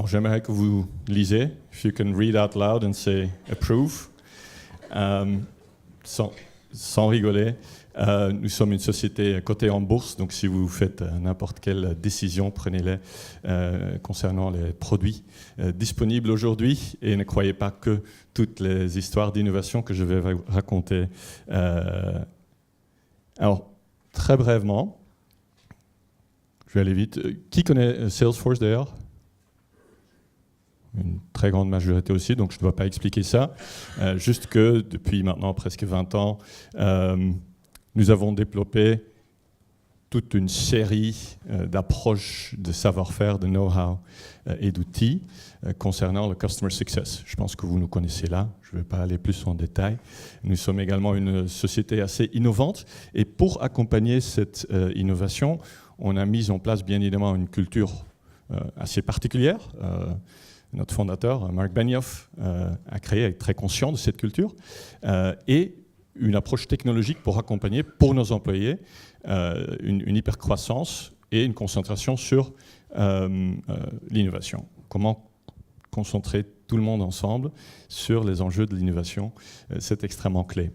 Alors j'aimerais que vous lisez, if you can read out loud and say approve, sans rigoler. Nous sommes une société cotée en bourse, donc si vous faites n'importe quelle décision, prenez-les concernant les produits disponibles aujourd'hui et ne croyez pas que toutes les histoires d'innovation que je vais raconter. Alors, très brièvement, je vais aller vite. Qui connaît Salesforce d'ailleurs ? Une très grande majorité aussi, donc je ne dois pas expliquer ça. Juste que depuis maintenant presque 20 ans, nous avons développé toute une série d'approches de savoir-faire, de know-how et d'outils concernant le Customer Success. Je pense que vous nous connaissez là, je ne vais pas aller plus en détail. Nous sommes également une société assez innovante et pour accompagner cette innovation, on a mis en place bien évidemment une culture assez particulière. Notre fondateur, Mark Benioff, a créé, est très conscient de cette culture, et une approche technologique pour accompagner pour nos employés une hypercroissance et une concentration sur l'innovation. Comment concentrer tout le monde ensemble sur les enjeux de l'innovation, c'est extrêmement clé.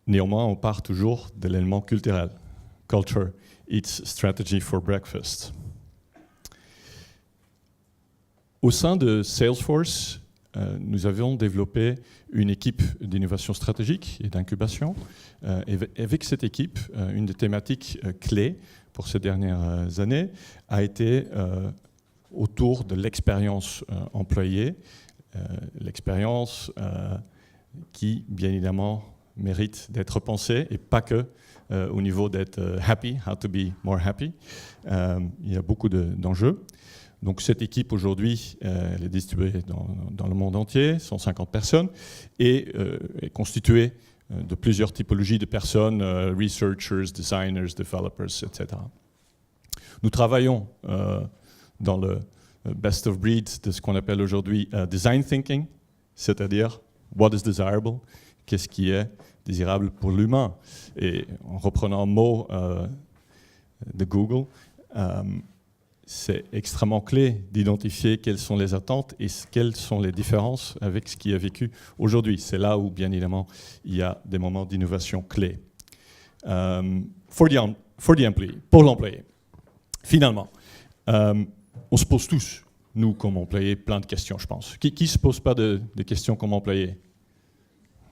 Néanmoins, on part toujours de l'élément culturel. Culture eats strategy for breakfast. Au sein de Salesforce, nous avions développé une équipe d'innovation stratégique et d'incubation. Et avec cette équipe, une des thématiques clés pour ces dernières années a été autour de l'expérience employée, l'expérience qui, bien évidemment, mérite d'être pensée et pas que au niveau d'être happy, how to be more happy. Il y a beaucoup d'enjeux. Donc cette équipe aujourd'hui, elle est distribuée dans le monde entier, 150 personnes, et est constituée de plusieurs typologies de personnes, researchers, designers, developers, etc. Nous travaillons dans le best of breed de ce qu'on appelle aujourd'hui design thinking, c'est-à-dire what is desirable, qu'est-ce qui est désirable pour l'humain. Et en reprenant un mot de Google, c'est extrêmement clé d'identifier quelles sont les attentes et quelles sont les différences avec ce qui est vécu aujourd'hui. C'est là où, bien évidemment, il y a des moments d'innovation clés. For the employee, pour l'employé. Finalement, on se pose tous, nous, comme employés, plein de questions, je pense. Qui ne se pose pas de questions comme employé ?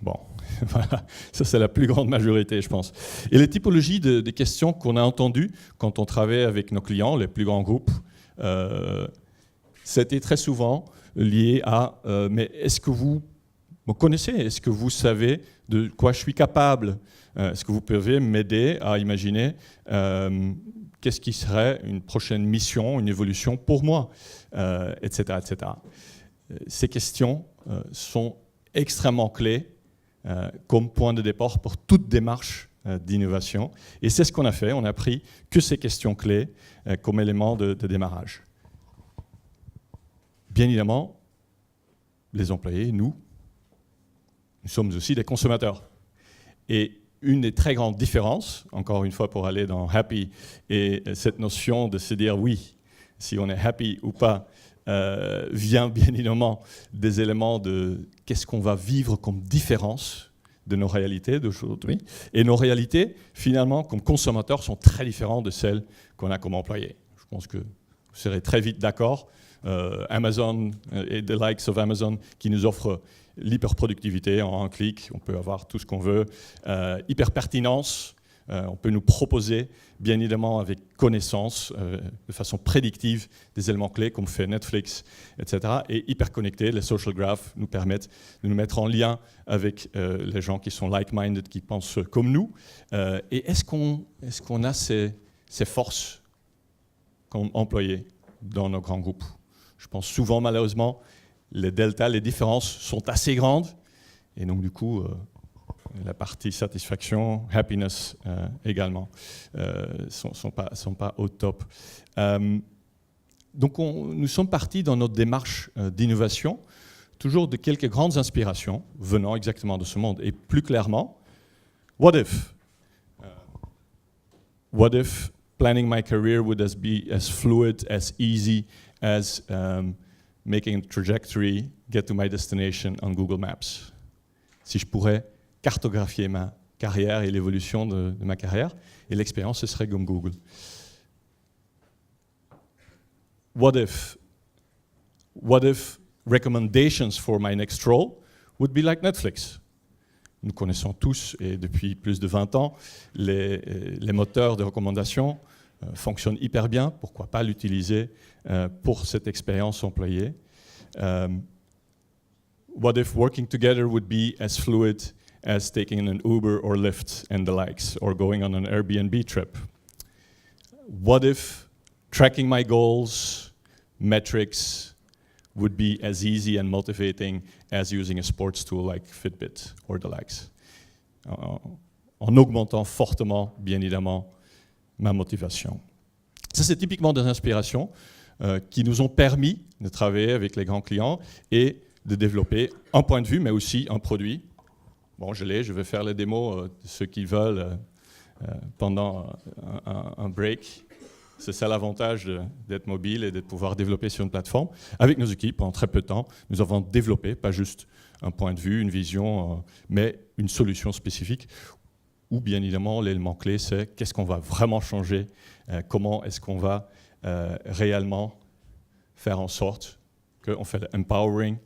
Bon, voilà, ça c'est la plus grande majorité, je pense. Et les typologies de questions qu'on a entendues quand on travaille avec nos clients, les plus grands groupes, c'était très souvent lié à mais est-ce que vous me connaissez ? Est-ce que vous savez de quoi je suis capable ? Est-ce que vous pouvez m'aider à imaginer qu'est-ce qui serait une prochaine mission, une évolution pour moi, etc., etc. Ces questions sont extrêmement clés comme point de départ pour toute démarche d'innovation. Et c'est ce qu'on a fait. On a pris que ces questions clés comme élément de démarrage. Bien évidemment, les employés, nous sommes aussi des consommateurs. Et une des très grandes différences, encore une fois pour aller dans happy, et cette notion de se dire oui, si on est happy ou pas, vient bien évidemment des éléments de qu'est-ce qu'on va vivre comme différence de nos réalités d'aujourd'hui. Et nos réalités, finalement, comme consommateurs, sont très différentes de celles qu'on a comme employés. Je pense que vous serez très vite d'accord. Amazon et the likes of Amazon qui nous offrent l'hyperproductivité en un clic, on peut avoir tout ce qu'on veut, hyperpertinence. On peut nous proposer, bien évidemment, avec connaissance, de façon prédictive, des éléments clés comme fait Netflix, etc. Et hyper connectés, les social graphs nous permettent de nous mettre en lien avec les gens qui sont like-minded, qui pensent comme nous. Et est-ce qu'on a ces forces comme employés dans nos grands groupes ? Je pense souvent, malheureusement, les deltas, les différences sont assez grandes. Et donc, du coup, la partie satisfaction, happiness également, sont pas au top. Donc nous sommes partis dans notre démarche d'innovation, toujours de quelques grandes inspirations venant exactement de ce monde. Et plus clairement, what if planning my career would be as fluid, as easy as making a trajectory, get to my destination on Google Maps. Si je pourrais cartographier ma carrière et l'évolution de ma carrière, et l'expérience, ce serait comme Google. What if recommendations for my next role would be like Netflix? Nous connaissons tous, et depuis plus de 20 ans, les moteurs de recommandation fonctionnent hyper bien. Pourquoi pas l'utiliser pour cette expérience employée? What if working together would be as fluid as taking an Uber or Lyft and the likes, or going on an Airbnb trip? What if tracking my goals, metrics, would be as easy and motivating as using a sports tool like Fitbit or the likes? En augmentant fortement, bien évidemment, ma motivation. Ça, c'est typiquement des inspirations qui nous ont permis de travailler avec les grands clients et de développer un point de vue, mais aussi un produit. Bon, je vais faire les démos de ceux qui veulent pendant un break. C'est ça l'avantage d'être mobile et de pouvoir développer sur une plateforme. Avec nos équipes, en très peu de temps, nous avons développé, pas juste un point de vue, une vision, mais une solution spécifique, où bien évidemment l'élément clé, c'est qu'est-ce qu'on va vraiment changer, comment est-ce qu'on va réellement faire en sorte qu'on fait l'empowering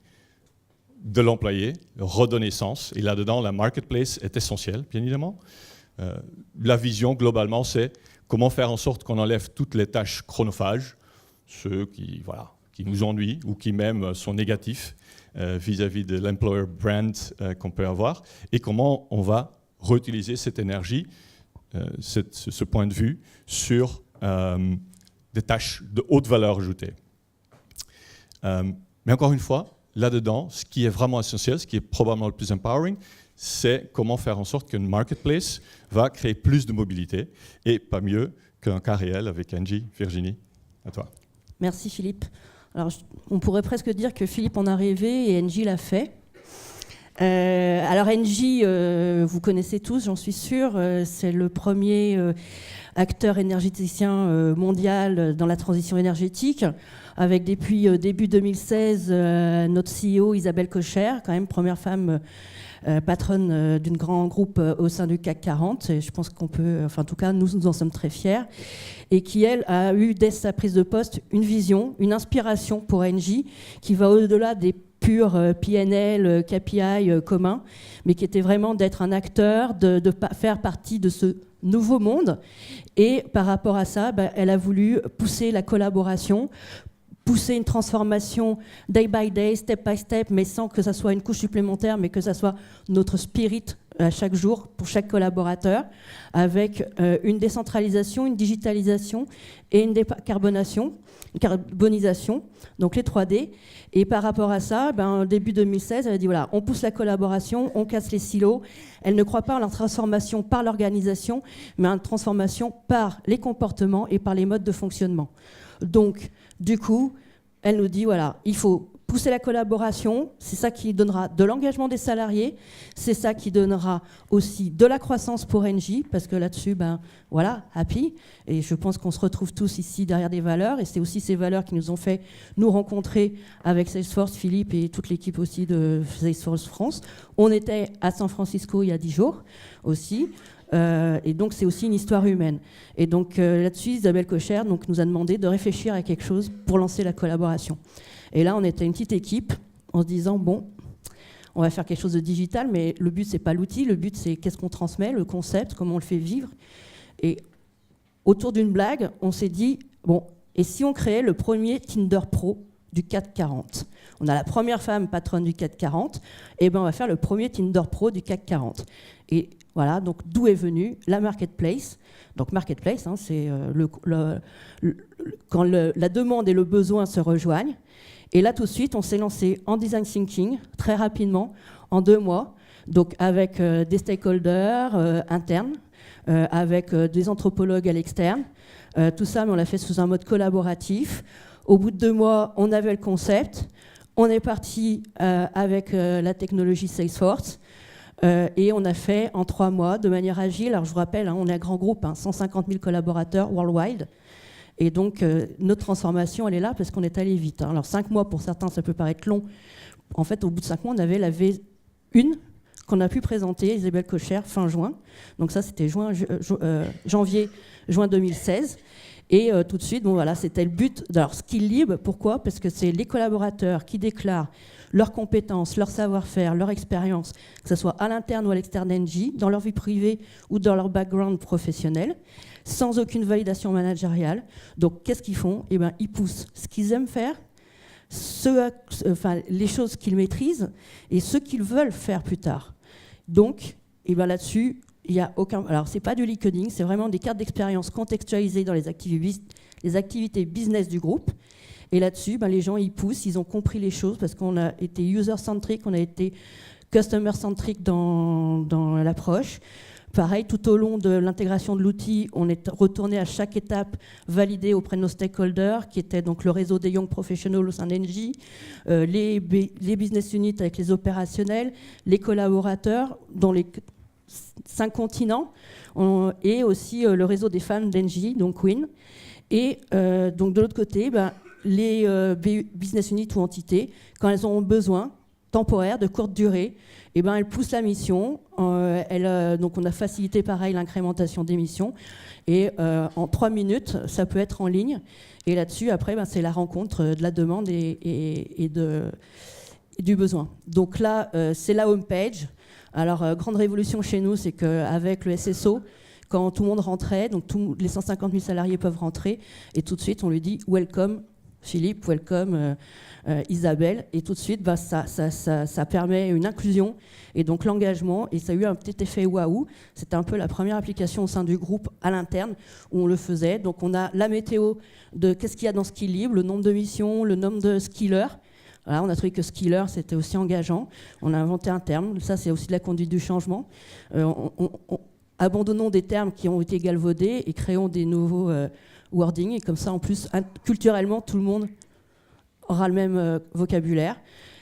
de l'employé, redonner sens. Et là-dedans, la marketplace est essentielle, bien évidemment. La vision, globalement, c'est comment faire en sorte qu'on enlève toutes les tâches chronophages, ceux qui nous ennuient ou qui même sont négatifs vis-à-vis de l'employer brand qu'on peut avoir, et comment on va réutiliser cette énergie, ce point de vue, sur des tâches de haute valeur ajoutée. Mais encore une fois, là-dedans, ce qui est vraiment essentiel, ce qui est probablement le plus empowering, c'est comment faire en sorte qu'une marketplace va créer plus de mobilité, et pas mieux qu'un cas réel avec Engie. Virginie, à toi. Merci Philippe. Alors, on pourrait presque dire que Philippe en a rêvé et Engie l'a fait. Alors Engie, vous connaissez tous, j'en suis sûre, c'est le premier acteur énergéticien mondial dans la transition énergétique, avec depuis début 2016 notre CEO Isabelle Cocher, quand même première femme patronne d'un grand groupe au sein du CAC 40, et je pense qu'on peut, enfin en tout cas nous en sommes très fiers, et qui elle a eu dès sa prise de poste une vision, une inspiration pour Engie qui va au-delà des purs PNL, KPI communs, mais qui était vraiment d'être un acteur, de faire partie de ce nouveau monde. Et par rapport à ça, elle a voulu pousser la collaboration, pousser une transformation day by day, step by step, mais sans que ça soit une couche supplémentaire, mais que ça soit notre spirit à chaque jour pour chaque collaborateur, avec une décentralisation, une digitalisation et une décarbonisation, donc les 3D. Et par rapport à ça, début 2016, elle a dit voilà, on pousse la collaboration, on casse les silos. Elle ne croit pas à la transformation par l'organisation, mais à la transformation par les comportements et par les modes de fonctionnement. Donc, du coup, elle nous dit voilà, il faut pousser la collaboration, c'est ça qui donnera de l'engagement des salariés, c'est ça qui donnera aussi de la croissance pour Engie, parce que là-dessus, voilà, happy. Et je pense qu'on se retrouve tous ici derrière des valeurs, et c'est aussi ces valeurs qui nous ont fait nous rencontrer avec Salesforce, Philippe et toute l'équipe aussi de Salesforce France. On était à San Francisco il y a 10 jours aussi. Et donc c'est aussi une histoire humaine. Et donc là-dessus, Isabelle Cocher nous a demandé de réfléchir à quelque chose pour lancer la collaboration. Et là, on était une petite équipe en se disant bon, on va faire quelque chose de digital, mais le but c'est pas l'outil, le but c'est qu'est-ce qu'on transmet, le concept, comment on le fait vivre. Et autour d'une blague, on s'est dit bon, et si on créait le premier Tinder Pro du CAC 40? On a la première femme patronne du CAC 40, et on va faire le premier Tinder Pro du CAC 40. Et voilà, donc d'où est venue la marketplace. Donc marketplace, c'est quand la demande et le besoin se rejoignent. Et là, tout de suite, on s'est lancé en design thinking très rapidement, en 2 mois, donc avec des stakeholders internes, avec des anthropologues à l'externe. Tout ça, mais on l'a fait sous un mode collaboratif. Au bout de 2 mois, on avait le concept. On est parti avec la technologie Salesforce. Et on a fait en 3 mois, de manière agile. Alors je vous rappelle, on est un grand groupe, 150 000 collaborateurs worldwide. Et donc notre transformation, elle est là parce qu'on est allé vite. Alors 5 mois, pour certains, ça peut paraître long. En fait, au bout de 5 mois, on avait la V1 qu'on a pu présenter, Isabelle Cocher, fin juin. Donc ça, c'était janvier, juin 2016. Et tout de suite, c'était le but. Alors, Skill Lib, pourquoi ? Parce que c'est les collaborateurs qui déclarent leurs compétences, leur savoir-faire, leur expérience, que ce soit à l'interne ou à l'externe d'Engie, dans leur vie privée ou dans leur background professionnel, sans aucune validation managériale. Donc, qu'est-ce qu'ils font ? Ils poussent ce qu'ils aiment faire, les choses qu'ils maîtrisent et ce qu'ils veulent faire plus tard. Donc, là-dessus, il n'y a aucun... Alors, ce n'est pas du lead coding, c'est vraiment des cartes d'expérience contextualisées dans les activités business du groupe. Et là-dessus, les gens, ils poussent, ils ont compris les choses parce qu'on a été user-centric, on a été customer-centric dans l'approche. Pareil, tout au long de l'intégration de l'outil, on est retourné à chaque étape validée auprès de nos stakeholders, qui étaient donc le réseau des Young Professionals au sein d'Engie, les business units avec les opérationnels, les collaborateurs dans les 5 continents, et aussi le réseau des femmes d'Engie, donc WIN. Et donc de l'autre côté, les business units ou entités, quand elles ont besoin temporaire, de courte durée, elles poussent la mission. Donc on a facilité pareil l'incrémentation des missions. Et en 3 minutes, ça peut être en ligne. Et là-dessus, après, c'est la rencontre de la demande et du besoin. Donc là, c'est la home page. Alors, grande révolution chez nous, c'est qu'avec le SSO, quand tout le monde rentrait, donc tous les 150 000 salariés peuvent rentrer, et tout de suite, on lui dit « Welcome Philippe, welcome Isabelle », et tout de suite, ça permet une inclusion, et donc l'engagement, et ça a eu un petit effet waouh. C'était un peu la première application au sein du groupe à l'interne où on le faisait. Donc, on a la météo de qu'est-ce qu'il y a dans Skill Lib, le nombre de missions, le nombre de skillers. Voilà, on a trouvé que skiller, c'était aussi engageant. On a inventé un terme. Ça, c'est aussi de la conduite du changement. Abandonnons des termes qui ont été galvaudés et créons des nouveaux wordings. Et comme ça, en plus, culturellement, tout le monde aura le même vocabulaire.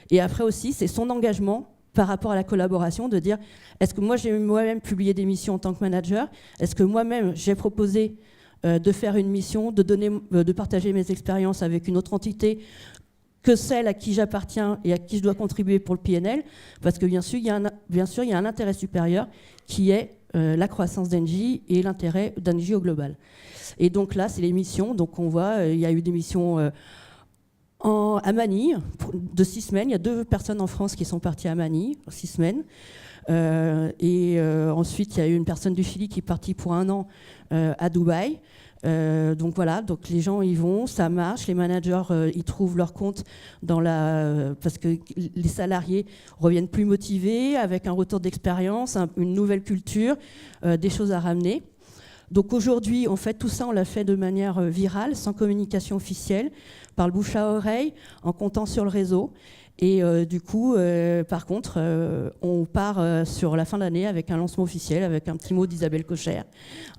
Et après aussi, c'est son engagement par rapport à la collaboration, de dire, est-ce que moi, j'ai moi-même publié des missions en tant que manager ? Est-ce que moi-même, j'ai proposé de faire une mission, de partager mes expériences avec une autre entité que celle à qui j'appartiens et à qui je dois contribuer pour le PNL, parce que bien sûr, il y a un intérêt supérieur qui est la croissance d'Engie et l'intérêt d'Engie au global. Et donc là, c'est les missions. Donc on voit, il y a eu des missions à Manille de 6 semaines. Il y a 2 personnes en France qui sont parties à Manille, 6 semaines. Ensuite, il y a eu une personne du Chili qui est partie pour 1 an à Dubaï. Donc voilà, donc les gens y vont, ça marche, les managers ils trouvent leur compte parce que les salariés reviennent plus motivés, avec un retour d'expérience, une nouvelle culture, des choses à ramener. Donc aujourd'hui, en fait, tout ça, on l'a fait de manière virale, sans communication officielle, par le bouche à oreille, en comptant sur le réseau. Et du coup, par contre, on part sur la fin d'année avec un lancement officiel, avec un petit mot d'Isabelle Cocher,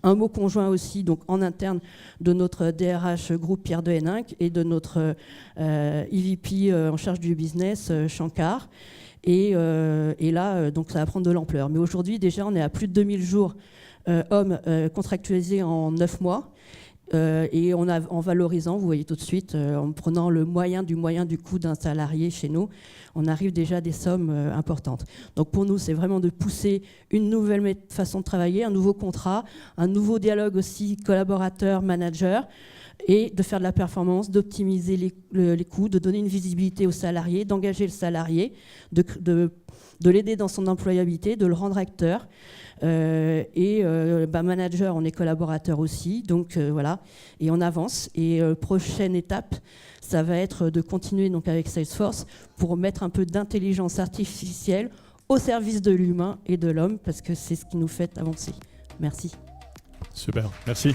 un mot conjoint aussi, donc en interne de notre DRH groupe Pierre de Héninck et de notre EVP en charge du business, Shankar. Et là, donc ça va prendre de l'ampleur. Mais aujourd'hui, déjà, on est à plus de 2000 jours hommes contractualisés en 9 mois. Et en valorisant, vous voyez tout de suite, en prenant le moyen du coût d'un salarié chez nous, on arrive déjà à des sommes importantes. Donc pour nous, c'est vraiment de pousser une nouvelle façon de travailler, un nouveau contrat, un nouveau dialogue aussi collaborateur-manager, et de faire de la performance, d'optimiser les coûts, de donner une visibilité au salarié, d'engager le salarié, de l'aider dans son employabilité, de le rendre acteur. Manager, on est collaborateur aussi, donc voilà, et on avance. Et prochaine étape, ça va être de continuer donc avec Salesforce pour mettre un peu d'intelligence artificielle au service de l'humain et de l'homme, parce que c'est ce qui nous fait avancer. Merci. Super, merci.